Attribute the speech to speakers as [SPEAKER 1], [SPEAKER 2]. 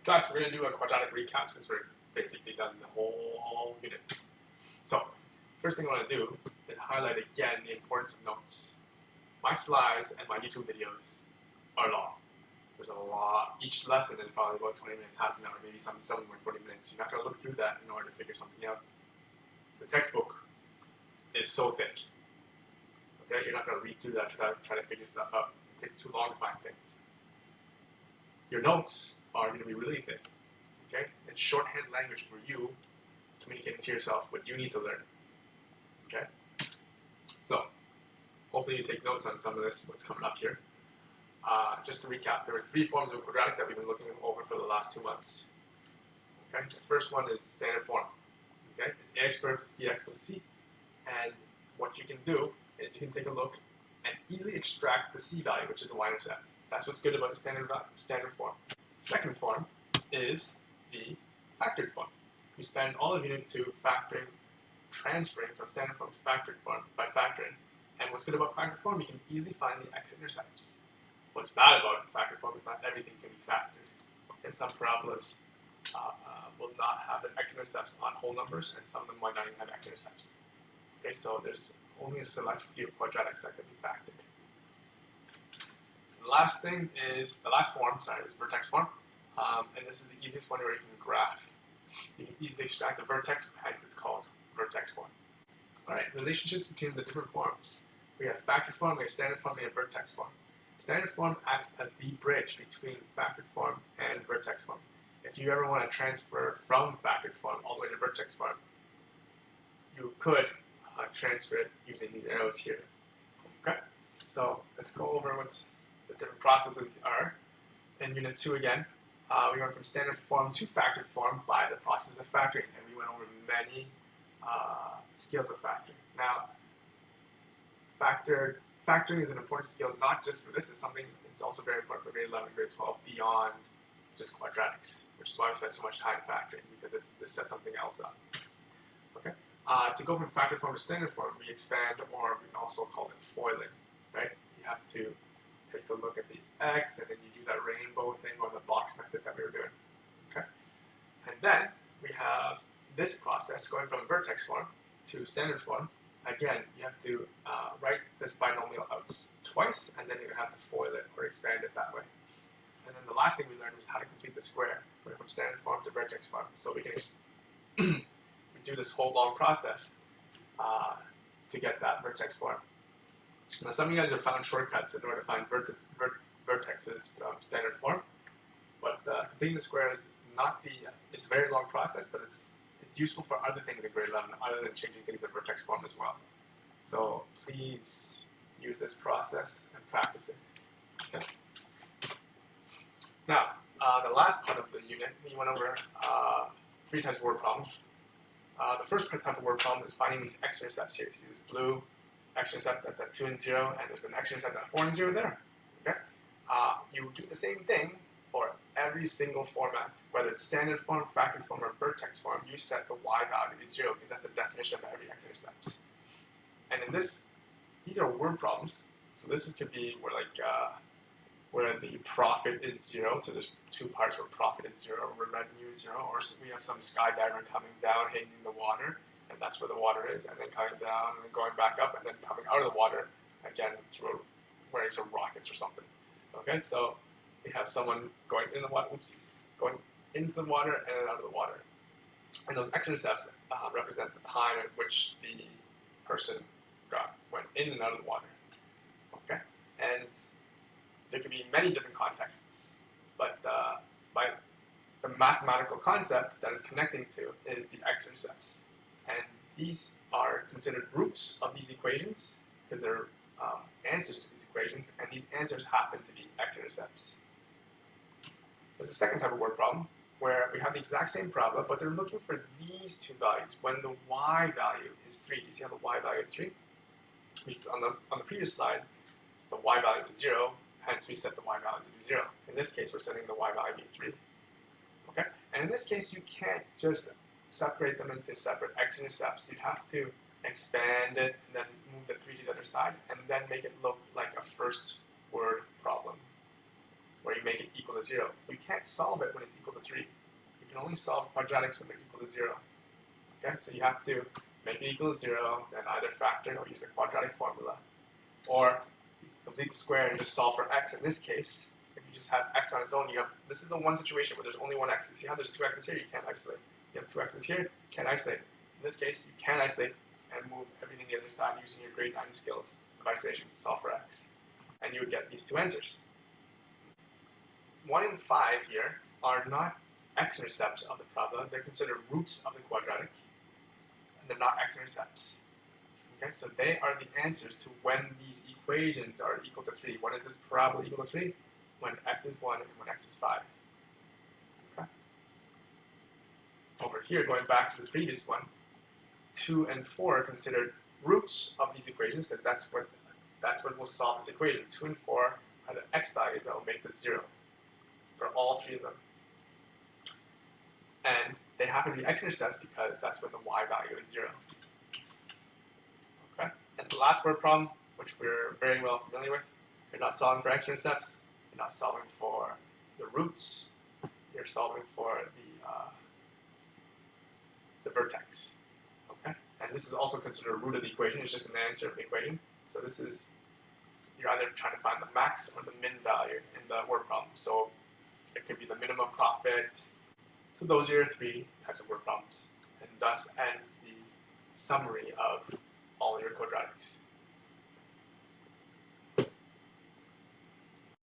[SPEAKER 1] Class, we're going to do a quadratic recap since we're basically done the whole unit. So, first thing I want to do is highlight again the importance of notes. My slides and my YouTube videos are long. There's a lot. Each lesson is probably about 20 minutes, half an hour, maybe some were 40 minutes. You're not going to look through that in order to figure something out. The textbook is so thick. Okay, you're not going to read through that to try to figure stuff out. It takes too long to find things. Your notes are going to be really thick. Okay, it's shorthand language for you communicating to yourself what you need to learn. Okay, so hopefully you take notes on some of this, what's coming up here. Just to recap, there were 3 forms of quadratic that we've been looking over for the last 2 months. Okay, the first one is standard form. Okay, it's ax squared plus bx plus c, and what you can do is you can take a look and easily extract the c value, which is the y-intercept. That's what's good about the standard form. Second form is the factored form. We spend all of unit 2 transferring from standard form to factored form by factoring. And what's good about factored form, you can easily find the x-intercepts. What's bad about factored form is not everything can be factored. And some parabolas will not have the x-intercepts on whole numbers, and some of them might not even have x-intercepts. Okay, so there's only a select few quadratics that can be factored. The last thing is, the last form, is vertex form. And this is the easiest one where you can graph. You can easily extract the vertex, hence it's called vertex form. Alright, relationships between the different forms. We have factored form, we have standard form, we have vertex form. Standard form acts as the bridge between factored form and vertex form. If you ever want to transfer from factored form all the way to vertex form, you could transfer it using these arrows here. Okay, so let's go over what the different processes are. In Unit 2 again, we went from standard form to factored form by the process of factoring, and we went over many skills of factoring. Now, factoring is an important skill not just for this, it's also very important for grade 11 and grade 12 beyond just quadratics, which is why we spend so much time factoring, because this sets something else up. Okay, to go from factored form to standard form, we expand, or we also call it foiling, right? You have to take a look at these x, and then you do that rainbow thing or the box method that we were doing. Okay, and then we have this process going from vertex form to standard form. Again, you have to write this binomial out twice, and then you're going to have to foil it or expand it that way. And then the last thing we learned was how to complete the square, going from standard form to vertex form. So we can we do this whole long process to get that vertex form. Now, some of you guys have found shortcuts in order to find vertexes from standard form, but completing the square is not it's a very long process, but it's useful for other things in grade 11, other than changing things in vertex form as well. So please use this process and practice it. Okay. Now, the last part of the unit, we went over 3 types of word problems. The first type of word problem is finding these x-intercepts here. You see this blue x-intercept that's at 2 and 0, and there's an x-intercept at 4 and 0 there. Okay? You do the same thing for every single format, whether it's standard form, factored form, or vertex form. You set the y value to 0 because that's the definition of every x-intercepts. And in this, these are word problems. So this could be where the profit is 0. So there's 2 parts where profit is 0, where revenue is 0, or we have some skydiver coming down, hitting the water, and that's where the water is, and then coming down, and then going back up, and then coming out of the water again through wearing some rockets or something. Okay, so we have someone going in the water, going into the water and then out of the water. And those x-intercepts represent the time at which the person went in and out of the water. Okay, and there could be many different contexts, but by the mathematical concept that is connecting to is the x-intercepts. And these are considered roots of these equations because they're answers to these equations, and these answers happen to be x-intercepts. There's a second type of word problem where we have the exact same parabola, but they're looking for these 2 values when the y value is 3. You see how the y value is 3? On the previous slide, the y value is 0, hence we set the y value to 0. In this case, we're setting the y value to 3. Okay? And in this case, you can't just separate them into separate x-intercepts. You'd have to expand it and then move the 3 to the other side and then make it look like a first word problem. where you make it equal to 0. We can't solve it when it's equal to 3. You can only solve quadratics when they're equal to 0. Okay, so you have to make it equal to 0, then either factor or use a quadratic formula. Or complete the square and just solve for x. In this case, if you just have x on its own, this is the one situation where there's only one x. You see how there's two x's here? You can't isolate. You have two x's here, you can't isolate. In this case, you can isolate and move everything to the other side using your grade 9 skills of isolation to solve for x. And you would get these two answers. 1 and 5 here are not x-intercepts of the parabola. They're considered roots of the quadratic, and they're not x-intercepts. Okay, so they are the answers to when these equations are equal to 3. When is this parabola equal to 3? When x is 1 and when x is 5. Okay. Over here, going back to the previous one, 2 and 4 are considered roots of these equations because that's what will solve this equation. 2 and 4 are the x values that will make this 0 for all three of them. And they happen to be x-intercepts because that's when the y value is 0. Okay? And the last word problem, which we're very well familiar with, you're not solving for x-intercepts, you're not solving for the roots, you're solving for the vertex. Okay? And this is also considered a root of the equation, it's just an answer of the equation. So this is, you're either trying to find the max or the min value in the word problem. So it could be the minimum profit. So those are your three types of word problems. And thus ends the summary of all your quadratics.